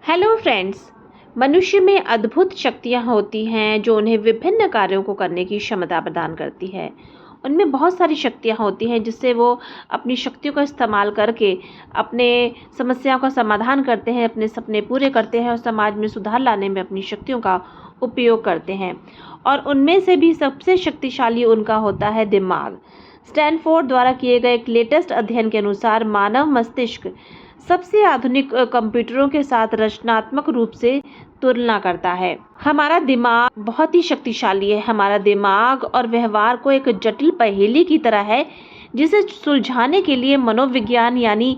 Hello friends. मनुष्य में अद्भुत शक्तियाँ होती हैं जो उन्हें विभिन्न कार्यों को करने की क्षमता प्रदान करती है। उनमें बहुत सारी शक्तियाँ होती हैं जिससे वो अपनी शक्तियों का इस्तेमाल करके अपने समस्याओं का समाधान करते हैं, अपने सपने पूरे करते हैं और समाज में सुधार लाने में अपनी शक्तियों का उपयोग करते हैं। और उनमें से भी सबसे शक्तिशाली उनका होता है दिमाग। स्टैनफोर्ड द्वारा किए गए एक लेटेस्ट अध्ययन के अनुसार मानव मस्तिष्क सबसे आधुनिक कंप्यूटरों के साथ रचनात्मक रूप से तुलना करता है। हमारा दिमाग बहुत ही शक्तिशाली है। हमारा दिमाग और व्यवहार को एक जटिल पहेली की तरह है जिसे सुलझाने के लिए मनोविज्ञान यानी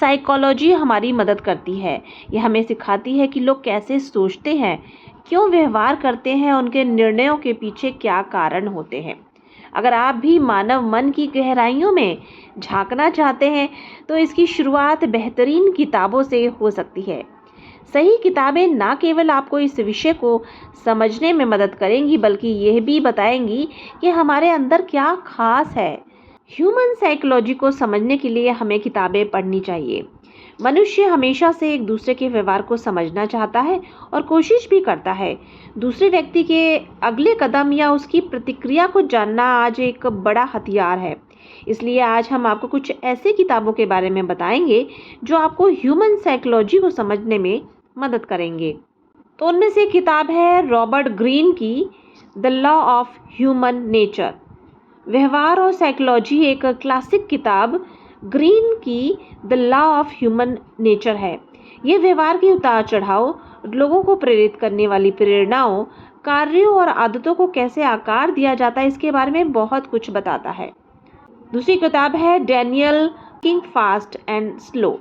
साइकोलॉजी हमारी मदद करती है। यह हमें सिखाती है कि लोग कैसे सोचते हैं, क्यों व्यवहार करते हैं, उनके निर्णयों के पीछे क्या कारण होते हैं। अगर आप भी मानव मन की गहराइयों में झांकना चाहते हैं तो इसकी शुरुआत बेहतरीन किताबों से हो सकती है। सही किताबें ना केवल आपको इस विषय को समझने में मदद करेंगी बल्कि यह भी बताएंगी कि हमारे अंदर क्या खास है। ह्यूमन साइकोलॉजी को समझने के लिए हमें किताबें पढ़नी चाहिए। मनुष्य हमेशा से एक दूसरे के व्यवहार को समझना चाहता है और कोशिश भी करता है। दूसरे व्यक्ति के अगले कदम या उसकी प्रतिक्रिया को जानना आज एक बड़ा हथियार है। इसलिए आज हम आपको कुछ ऐसी किताबों के बारे में बताएंगे जो आपको ह्यूमन साइकोलॉजी को समझने में मदद करेंगे। तो उनमें से एक किताब है रॉबर्ट ग्रीन की the law of human nature. व्यवहार और साइकोलॉजी एक क्लासिक किताब ग्रीन की the law of human nature है। ये व्यवहार के उतार चढ़ाव, लोगों को प्रेरित करने वाली प्रेरणाओं, कार्यों और आदतों को कैसे आकार दिया जाता है इसके बारे में बहुत कुछ बताता है। दूसरी किताब है Daniel thinking fast and slow.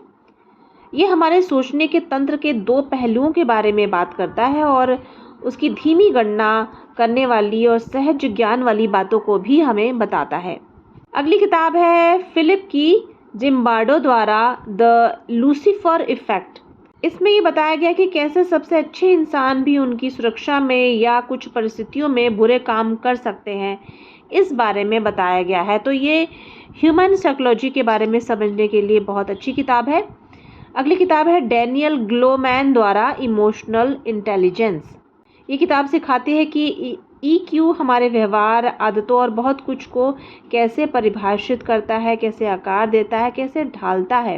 ये हमारे सोचने के तंत्र के दो पहलुओं के बारे में बात करता है और उसकी धीमी गणना करने वाली और सहज ज्ञान वाली बातों को भी हमें बताता है। अगली किताब है फिलिप की जिम्बार्डो द्वारा द लूसीफर इफेक्ट। इसमें ये बताया गया कि कैसे सबसे अच्छे इंसान भी उनकी सुरक्षा में या कुछ परिस्थितियों में बुरे काम कर सकते हैं, इस बारे में बताया गया है। तो ये ह्यूमन साइकोलॉजी के बारे में समझने के लिए बहुत अच्छी किताब है। अगली किताब है डैनियल ग्लोमैन द्वारा इमोशनल इंटेलिजेंस। ये किताब सिखाती है कि EQ हमारे व्यवहार, आदतों और बहुत कुछ को कैसे परिभाषित करता है, कैसे आकार देता है, कैसे ढालता है।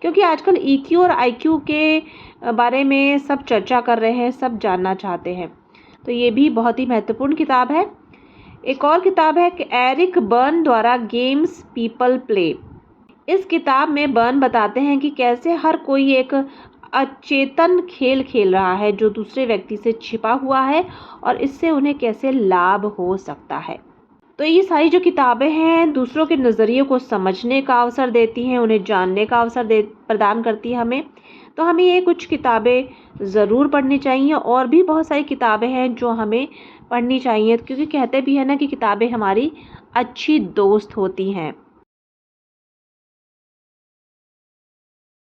क्योंकि आजकल EQ और IQ के बारे में सब चर्चा कर रहे हैं, सब जानना चाहते हैं। तो ये भी बहुत ही महत्वपूर्ण किताब है। एक और किताब है एरिक बर्न द्वारा गेम्स पीपल प्ले। इस किताब में बर्न बताते हैं कि कैसे हर कोई एक अचेतन खेल खेल रहा है जो दूसरे व्यक्ति से छिपा हुआ है और इससे उन्हें कैसे लाभ हो सकता है। तो ये सारी जो किताबें हैं दूसरों के नज़रिए को समझने का अवसर देती हैं, उन्हें जानने का अवसर प्रदान करती है हमें। तो हमें ये कुछ किताबें ज़रूर पढ़नी चाहिए और भी बहुत सारी किताबें हैं जो हमें पढ़नी चाहिए, क्योंकि कहते भी हैं ना कि किताबें हमारी अच्छी दोस्त होती हैं।